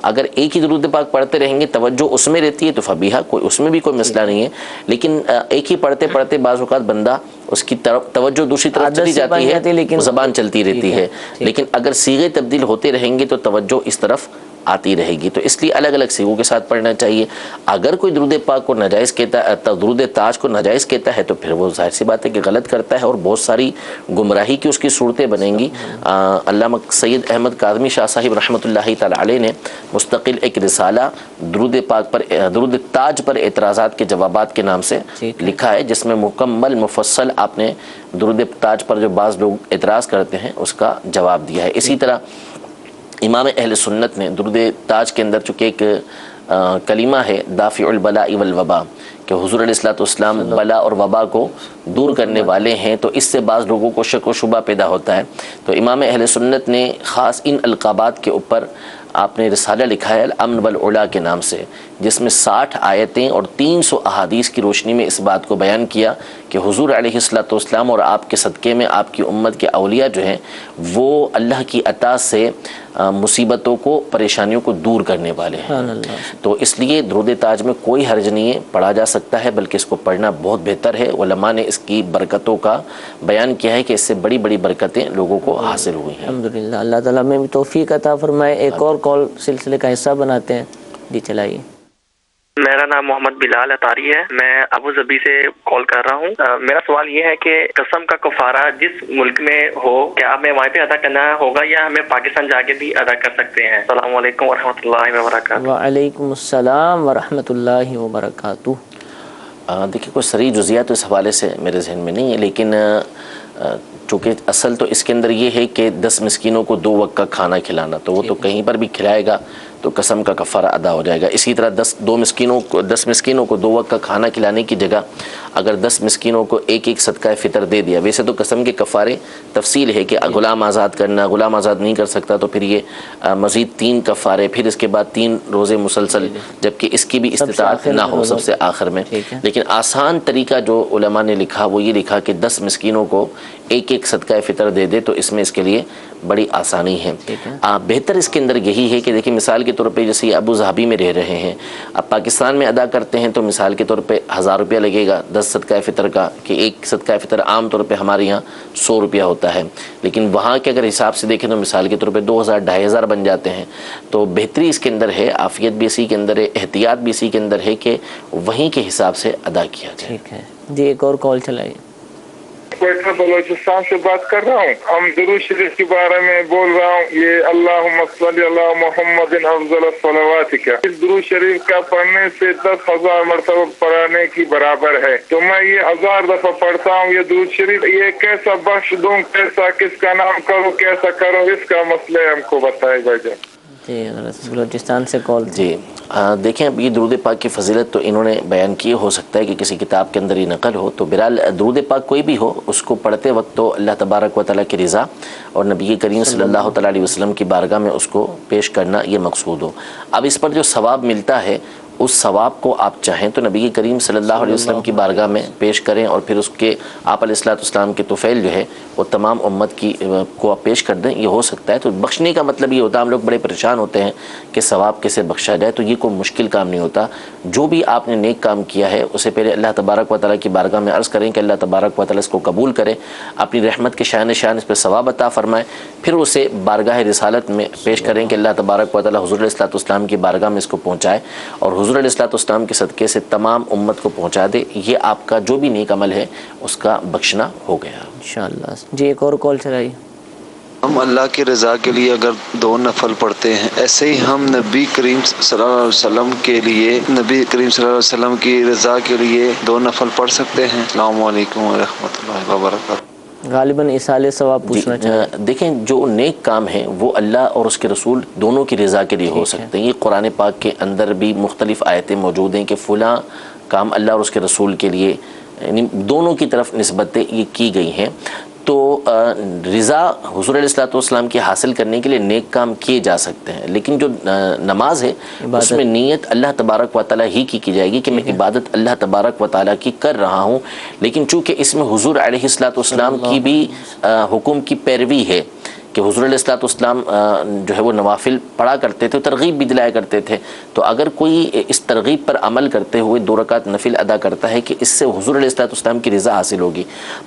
اگر ایک ہی درود پاک پڑھتے رہیں گے توجہ اس میں رہتی ہے تو فبیہا، کوئی اس میں بھی کوئی مسئلہ نہیں ہے، لیکن ایک ہی پڑھتے پڑھتے بعض اوقات بندہ اس کی طرف توجہ دوسری طرف چلی جاتی ہے، زبان چلتی رہتی ہے، لیکن اگر صیغے تبدیل ہوتے رہیں گے تو توجہ اس طرف آتی رہے گی، تو اس لیے الگ الگ صیغوں کے ساتھ پڑھنا چاہیے۔ اگر کوئی درود پاک کو ناجائز کہتا ہے، درود تاج کو ناجائز کہتا ہے، تو پھر وہ ظاہر سی بات ہے کہ غلط کرتا ہے اور بہت ساری گمراہی کی اس کی صورتیں بنیں گی۔ علامہ سید احمد کاظمی شاہ صاحب رحمۃ اللہ تعالی علیہ نے مستقل ایک رسالہ درود پاک پر، درود تاج پر اعتراضات کے جوابات کے نام سے لکھا ہے، جس میں مکمل مفصل آپ نے درود تاج پر جو بعض لوگ اعتراض کرتے ہیں اس کا جواب دیا ہے۔ اسی طرح امام اہل سنت نے درود تاج کے اندر چونکہ ایک کلمہ ہے دافع البلاء والوبا، کہ حضور علیہ الصلوۃ والسلام بلا اور وبا کو دور کرنے والے ہیں، تو اس سے بعض لوگوں کو شک و شبہ پیدا ہوتا ہے، تو امام اہل سنت نے خاص ان القابات کے اوپر آپ نے رسالہ لکھا ہے الامن والعلا کے نام سے، جس میں 60 آیتیں اور 300 احادیث کی روشنی میں اس بات کو بیان کیا کہ حضور علیہ الصلوۃ والسلام اور آپ کے صدقے میں آپ کی امت کے اولیاء جو ہیں وہ اللہ کی عطا سے مصیبتوں کو، پریشانیوں کو دور کرنے والے ہیں، تو اس لیے درود تاج میں کوئی حرج نہیں ہے، پڑھا جا سکتا ہے، بلکہ اس کو پڑھنا بہت بہتر ہے۔ علماء نے اس کی برکتوں کا بیان کیا ہے کہ اس سے بڑی بڑی برکتیں لوگوں کو حاصل ہوئی ہیں۔ الحمدللہ، اللہ تعالیٰ میں بھی توفیق عطا فرمائے۔ ایک اور کال سلسلے کا حصہ بناتے ہیں، جی چلائیے۔ میرا نام محمد بلال اطاری ہے، میں ابو ظبی سے کال کر رہا ہوں۔ میرا سوال یہ ہے کہ قسم کا کفارہ جس ملک میں ہو، کیا ہمیں وہاں پہ ادا کرنا ہوگا یا ہمیں پاکستان جا کے بھی ادا کر سکتے ہیں؟ السلام علیکم ورحمۃ اللہ وبرکاتہ۔ وعلیکم السلام ورحمۃ اللہ وبرکاتہ۔ دیکھیے کوئی صریح جزیات اس حوالے سے میرے ذہن میں نہیں ہے، لیکن چونکہ اصل تو اس کے اندر یہ ہے کہ 10 مسکینوں کو 2 وقت کا کھانا کھلانا، تو وہ تو کہیں پر بھی کھلائے گا تو قسم کا کفارہ ادا ہو جائے گا۔ اسی طرح 10 مسکینوں کو 2 وقت کا کھانا کھلانے کی جگہ اگر 10 مسکینوں کو ایک ایک صدقہ فطر دے دیا، ویسے تو قسم کے کفارے تفصیل ہے کہ غلام آزاد کرنا، غلام آزاد نہیں کر سکتا تو پھر یہ مزید 3 کفارے، پھر اس کے بعد 3 روزے مسلسل، جبکہ اس کی بھی استطاعت نہ ہو سب سے آخر میں۔ لیکن آسان طریقہ جو علماء نے لکھا وہ یہ لکھا کہ 10 مسکینوں کو ایک ایک صدقہ فطر دے دے، تو اس میں اس کے لیے بڑی آسانی ہے۔ بہتر اس کے اندر یہی ہے کہ دیکھیں مثال کے طور پہ جیسے ابو ظہبی میں رہ رہے ہیں، اب پاکستان میں ادا کرتے ہیں تو مثال کے طور پہ 1000 روپیہ لگے گا 10 صدقہ فطر کا، کہ ایک صدقہ فطر عام طور پہ ہمارے یہاں 100 روپیہ ہوتا ہے، لیکن وہاں کے اگر حساب سے دیکھیں تو مثال کے طور پہ 2000 2500 بن جاتے ہیں۔ تو بہتری اس کے اندر ہے، عافیت بھی اسی کے اندر ہے، احتیاط بھی اسی کے اندر ہے کہ وہیں کے حساب سے ادا کیا جائے۔ ٹھیک ہے جی، ایک اور کال چلائیے۔ میں بلوچستان سے بات کر رہا ہوں، ہم درود شریف کے بارے میں بول رہا ہوں، یہ اللہم صلی علی محمد افضل الصلوات کا، اس درود شریف کا پڑھنے سے 10,000 مرتبہ پڑھنے کی برابر ہے، تو میں یہ 1000 دفعہ پڑھتا ہوں یہ درود شریف، یہ کیسا بخش دوں، کیسا کس کا نام کروں، کیسا کروں، اس کا مسئلہ ہم کو بتائے بھائی جان۔ جی بلوچستان سے کال۔ جی دیکھیں اب یہ درود پاک کی فضیلت تو انہوں نے بیان کی، ہو سکتا ہے کہ کسی کتاب کے اندر یہ نقل ہو، تو بہرحال درود پاک کوئی بھی ہو اس کو پڑھتے وقت تو اللہ تبارک و تعالیٰ کی رضا اور نبی کریم صلی اللہ تعالیٰ علیہ وسلم کی بارگاہ میں اس کو پیش کرنا یہ مقصود ہو۔ اب اس پر جو ثواب ملتا ہے اس ثواب کو آپ چاہیں تو نبی کریم صلی اللہ علیہ وسلم کی بارگاہ میں پیش کریں، اور پھر اس کے آپ علیہ الصلوۃ والسلام کے طفیل جو ہے وہ تمام امت کی کو آپ پیش کر دیں، یہ ہو سکتا ہے۔ تو بخشنے کا مطلب یہ ہوتا ہے، ہم لوگ بڑے پریشان ہوتے ہیں کہ ثواب کیسے بخشا جائے، تو یہ کوئی مشکل کام نہیں ہوتا۔ جو بھی آپ نے نیک کام کیا ہے اسے پہلے اللہ تبارک و تعالیٰ کی بارگاہ میں عرض کریں کہ اللہ تبارک و تعالیٰ اس کو قبول کرے، اپنی رحمت کے شان اس پہ ثواب عطا فرمائے، پھر اسے بارگاہ رسالت میں پیش کریں کہ اللہ تبارک و تعالیٰ حضور علیہ الصلوۃ والسلام کی بارگاہ میں اس کو پہنچائے اور حضور علیہ الصلوۃ والسلام کے صدقے سے تمام امت کو پہنچا دے، یہ آپ کا جو بھی نیک عمل ہے اس کا بخشنا ہو گیا انشاءاللہ۔ جی ایک اور کال چلائیے۔ ہم اللہ کی رضا کے لیے اگر 2 نفل پڑھتے ہیں، ایسے ہی ہم نبی کریم صلی اللہ علیہ وسلم کے لیے، نبی کریم صلی اللہ علیہ وسلم کی رضا کے لیے 2 نفل پڑھ سکتے ہیں؟ السلام علیکم ورحمۃ اللہ وبرکاتہ۔ غالباً ایصال ثواب پوچھنا چاہیے۔ دیکھیں جو نیک کام ہیں وہ اللہ اور اس کے رسول دونوں کی رضا کے لیے ہو سکتے ہیں۔ یہ قرآن پاک کے اندر بھی مختلف آیتیں موجود ہیں کہ فلاں کام اللہ اور اس کے رسول کے لیے، یعنی دونوں کی طرف نسبتیں یہ کی گئی ہیں۔ تو رضا حضور علیہ الصلوۃ والسلام کی حاصل کرنے کے لیے نیک کام کیے جا سکتے ہیں، لیکن جو نماز ہے اس میں نیت اللہ تبارک و تعالیٰ ہی کی جائے گی کہ میں عبادت اللہ تبارک و تعالیٰ کی کر رہا ہوں، لیکن چونکہ اس میں حضور علیہ الصلوۃ والسلام کی بھی حکم کی پیروی ہے کہ حضور علیہ الصلوۃ والسلام جو ہے وہ نوافل پڑھا کرتے تھے، ترغیب بھی دلایا کرتے تھے، تو اگر کوئی اس ترغیب پر عمل کرتے ہوئے 2 رکعت نفل ادا کرتا ہے کہ اس سے حضور علیہ الصلوۃ والسلام کی رضا حاصل ہوگی۔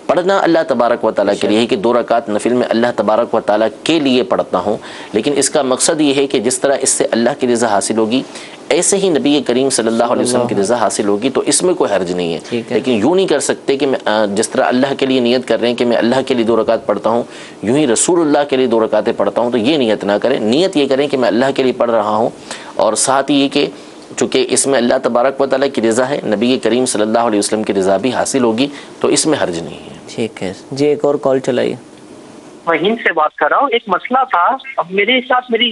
پڑھنا اللہ تبارک و تعالیٰ کے لیے ہے کہ 2 رکعت نفل میں اللہ تبارک و تعالیٰ کے لیے پڑھتا ہوں، لیکن اس کا مقصد یہ ہے کہ جس طرح اس سے اللہ کی رضا حاصل ہوگی ایسے ہی نبی کریم صلی اللہ علیہ وسلم کی رضا حاصل ہوگی، تو اس میں کوئی حرج نہیں ہے۔ لیکن یوں نہیں کر سکتے کہ میں جس طرح اللہ کے لیے نیت کر رہے ہیں کہ میں اللہ کے لیے 2 رکعت پڑھتا ہوں، یوں ہی رسول اللہ کے لیے 2 رکعتیں پڑھتا ہوں، تو یہ نیت نہ کریں۔ نیت یہ کریں کہ میں اللہ کے لیے پڑھ رہا ہوں، اور ساتھ ہی یہ کہ چونکہ اس میں اللہ تبارک و تعالیٰ کی رضا ہے، نبی کریم صلی اللہ علیہ وسلم کی رضا بھی حاصل ہوگی، تو اس میں حرج نہیں ہے۔ ٹھیک ہے جی، ایک اور کال چلائیے۔ میں ہند سے بات کر رہا ہوں۔ ایک مسئلہ تھا، اب میرے ساتھ میری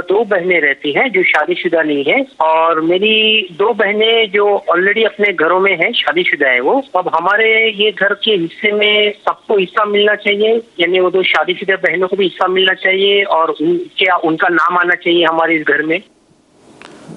2 بہنیں رہتی ہیں جو شادی شدہ نہیں ہیں، اور میری 2 بہنیں جو آلریڈی اپنے گھروں میں ہیں، شادی شدہ ہیں وہ۔ اب ہمارے یہ گھر کے حصے میں سب کو حصہ ملنا چاہیے، یعنی وہ 2 شادی شدہ بہنوں کو بھی حصہ ملنا چاہیے، اور کیا ان کا نام آنا چاہیے ہمارے اس گھر میں؟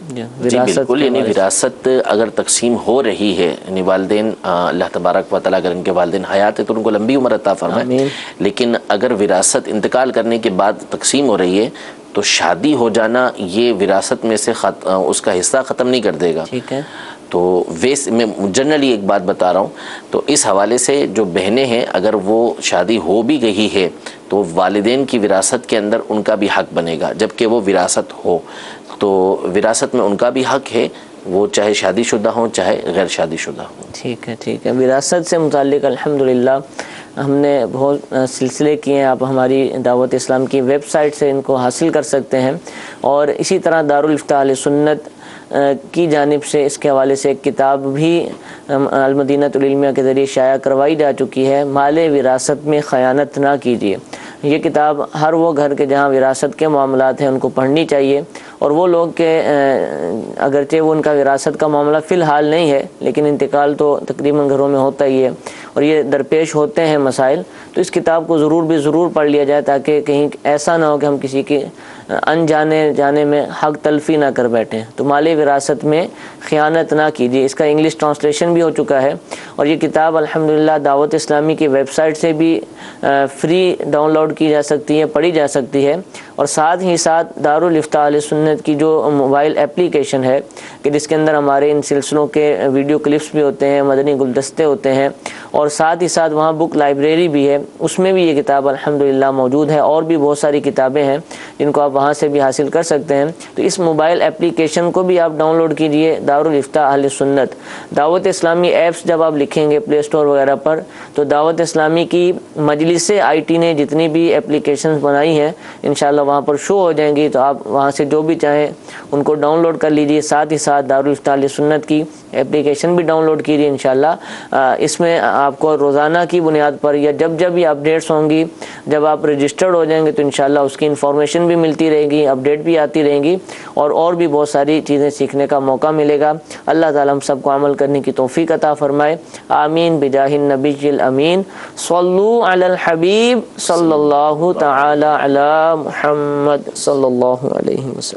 جی بالکل، یعنی وراثت اگر تقسیم ہو رہی ہے، یعنی والدین اللہ تبارک و تعالیٰ اگر ان کے والدین حیات ہے تو ان کو لمبی عمر عطا فرمائے، لیکن اگر وراثت انتقال کرنے کے بعد تقسیم ہو رہی ہے تو شادی ہو جانا یہ وراثت میں سے اس کا حصہ ختم نہیں کر دے گا۔ ٹھیک ہے، تو ویسے میں جنرلی ایک بات بتا رہا ہوں، تو اس حوالے سے جو بہنیں ہیں اگر وہ شادی ہو بھی گئی ہے تو والدین کی وراثت کے اندر ان کا بھی حق بنے گا، جبکہ وہ وراثت ہو تو وراثت میں ان کا بھی حق ہے، وہ چاہے شادی شدہ ہوں چاہے غیر شادی شدہ ہوں۔ ٹھیک ہے ٹھیک ہے۔ وراثت سے متعلق الحمدللہ ہم نے بہت سلسلے کیے ہیں، آپ ہماری دعوت اسلام کی ویب سائٹ سے ان کو حاصل کر سکتے ہیں، اور اسی طرح دارالافتاء اہل سنت کی جانب سے اس کے حوالے سے ایک کتاب بھی المدینۃ العلمیہ کے ذریعے شائع کروائی جا چکی ہے، مال وراثت میں خیانت نہ کیجیے۔ یہ کتاب ہر وہ گھر کے جہاں وراثت کے معاملات ہیں ان کو پڑھنی چاہیے، اور وہ لوگ کہ اگرچہ وہ ان کا وراثت کا معاملہ فی الحال نہیں ہے لیکن انتقال تو تقریباً گھروں میں ہوتا ہی ہے اور یہ درپیش ہوتے ہیں مسائل، تو اس کتاب کو ضرور پڑھ لیا جائے تاکہ کہیں ایسا نہ ہو کہ ہم کسی کی جانے میں حق تلفی نہ کر بیٹھیں۔ تو مالی وراثت میں خیانت نہ کیجیے، اس کا انگلش ٹرانسلیشن بھی ہو چکا ہے، اور یہ کتاب الحمدللہ دعوت اسلامی کی ویب سائٹ سے بھی فری ڈاؤن لوڈ کی جا سکتی ہے، پڑھی جا سکتی ہے، اور ساتھ ہی ساتھ دارالافتاء اہل سنت کی جو موبائل اپلیکیشن ہے کہ جس کے اندر ہمارے ان سلسلوں کے ویڈیو کلپس بھی ہوتے ہیں، مدنی گلدستے ہوتے ہیں، اور ساتھ ہی ساتھ وہاں بک لائبریری بھی ہے، اس میں بھی یہ کتاب الحمدللہ موجود ہے، اور بھی بہت ساری کتابیں ہیں جن کو آپ وہاں سے بھی حاصل کر سکتے ہیں۔ تو اس موبائل اپلیکیشن کو بھی آپ ڈاؤن لوڈ کیجئے، دارالافتاء اہل سنت۔ دعوت اسلامی ایپس جب آپ لکھیں گے پلے اسٹور وغیرہ پر تو دعوت اسلامی کی مجلس آئی ٹی نے جتنی بھی اپلیکیشنز بنائی ہیں انشاءاللہ وہاں پر شو ہو جائیں گی، تو آپ وہاں سے جو بھی چاہیں ان کو ڈاؤن لوڈ کر لیجئے، ساتھ ہی ساتھ دارالافتاء اہل سنت کی اپلیکیشن بھی ڈاؤن لوڈ کیجئے انشاءاللہ۔ اس میں آپ کو روزانہ کی بنیاد پر یا جب بھی اپڈیٹس ہوں گی، جب آپ رجسٹرڈ ہو جائیں گے تو انشاءاللہ اس کی انفارمیشن بھی ملتی رہے گی، اپڈیٹ بھی آتی رہیں گی، اور بھی بہت ساری چیزیں سیکھنے کا موقع ملے گا۔ اللہ تعالیٰ ہم سب کو عمل کرنے کی توفیق عطا فرمائے، آمین بجاہ النبی الامین۔ صلو علی الحبیب صلی اللہ تعالی علی محمد صلی اللہ علیہ وسلم۔